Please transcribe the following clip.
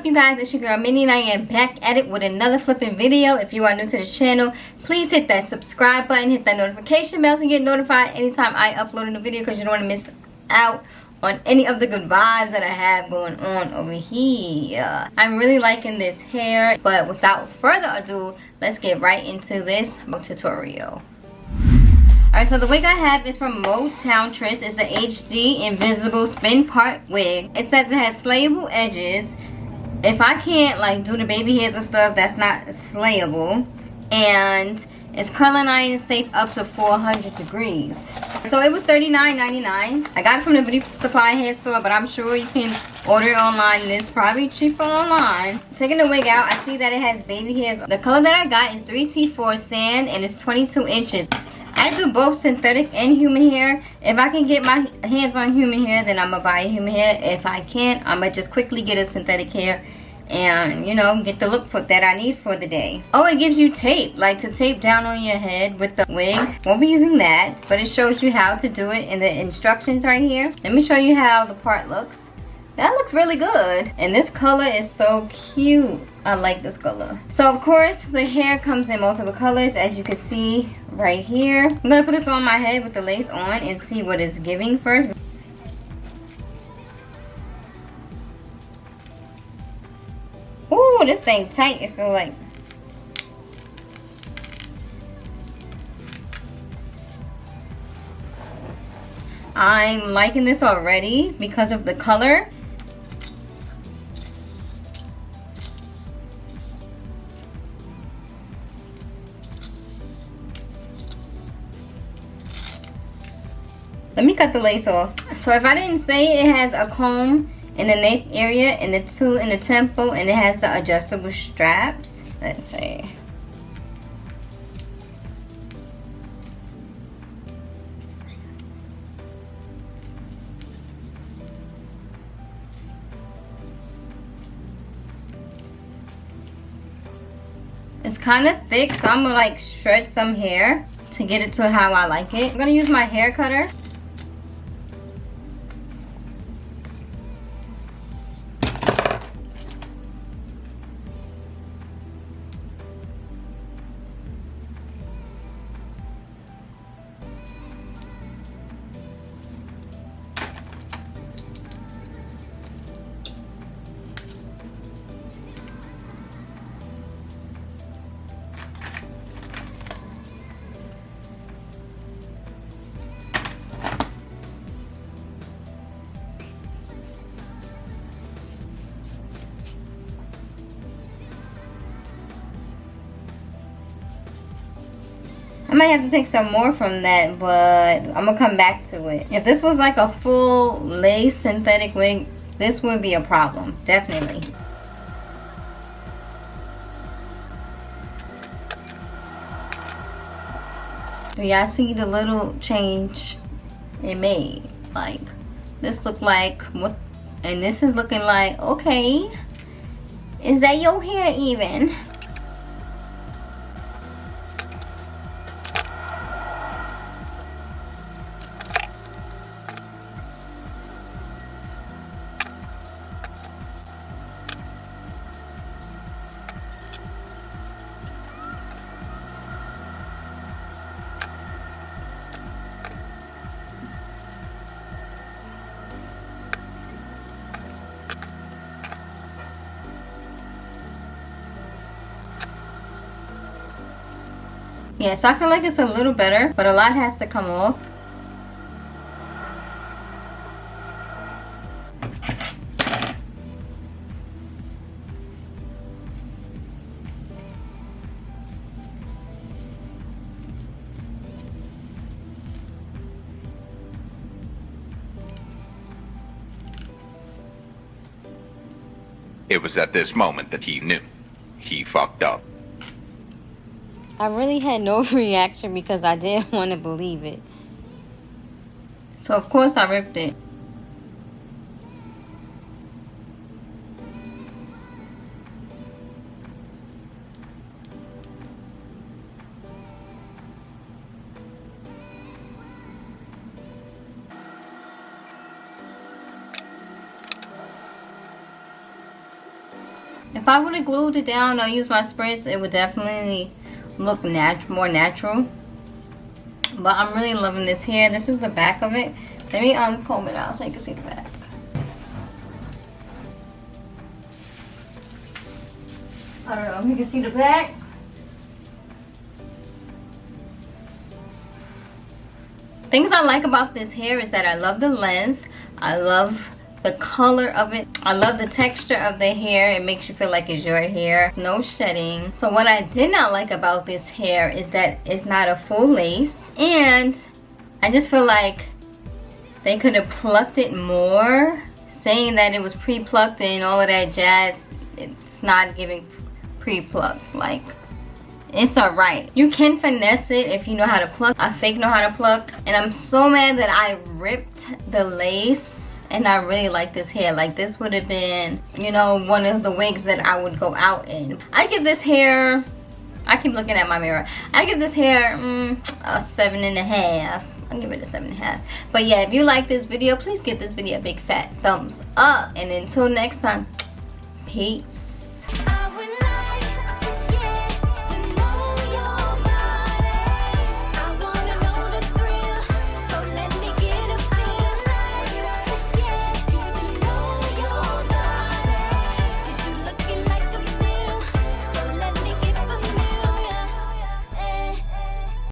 up, you guys? It's your girl Minnie and I am back at it with another flipping video. If you are new to the channel, please hit that subscribe button, hit that notification bell to get notified anytime I upload a new video, because you don't want to miss out on any of the good vibes that I have going on over here. I'm really liking this hair, but without further ado, let's get right into this tutorial. Alright, so the wig I have is from Motown Tress. It's an HD invisible spin part wig. It says it has slayable edges. If I can't like do the baby hairs and stuff, that's not slayable. And it's curling iron safe up to 400 degrees. So it was $39.99. I got it from the beauty supply hair store, but I'm sure you can order it online and it's probably cheaper online. Taking the wig out, I see that it has baby hairs. The color that I got is 3T4 Sand and it's 22 inches. I do both synthetic and human hair. If I can get my hands on human hair, then I'm gonna buy a human hair. If I can't, I'm gonna just quickly get a synthetic hair and, you know, get the look that I need for the day. Oh, it gives you tape, like to tape down on your head with the wig. Won't be using that, but it shows you how to do it in the instructions right here. Let me show you how the part looks. That looks really good. And this color is so cute. I like this color. So of course the hair comes in multiple colors, as you can see right here. I'm gonna put this on my head with the lace on and see what it's giving first. Ooh, this thing tight, it feels like. I'm liking this already because of the color. Let me cut the lace off. So if I didn't say, it has a comb in the neck area and the two in the temple, and it has the adjustable straps. Let's see. It's kind of thick, so I'm gonna like shred some hair to get it to how I like it. I'm gonna use my hair cutter. I might have to take some more from that, but I'm gonna come back to it. If this was like a full lace synthetic wig, this would be a problem, definitely. Do y'all see the little change it made? Like, this looked like what, and this is looking like, okay, is that your hair even? Yeah, so I feel like it's a little better, but a lot has to come off. It was at this moment that he knew. He fucked up. I really had no reaction because I didn't want to believe it. So of course I ripped it. If I would have glued it down or used my spritz, it would definitely look more natural. But I'm really loving this hair. This is the back of it. Let me comb it out so you can see the back. I don't know if you can see the back. Things I like about this hair is that I love the length. I love the color of it. I love the texture of the hair. It makes you feel like it's your hair. No shedding. So what I did not like about this hair is that it's not a full lace. And I just feel like they could have plucked it more. Saying that it was pre-plucked and all of that jazz, it's not giving pre-plucked. Like, it's alright. You can finesse it if you know how to pluck. I fake know how to pluck. And I'm so mad that I ripped the lace. And I really like this hair. Like, this would have been, you know, one of the wigs that I would go out in. I give this hair, I keep looking at my mirror. I give this hair a 7.5. I'll give it a 7.5. But yeah, if you like this video, please give this video a big fat thumbs up. And until next time, peace.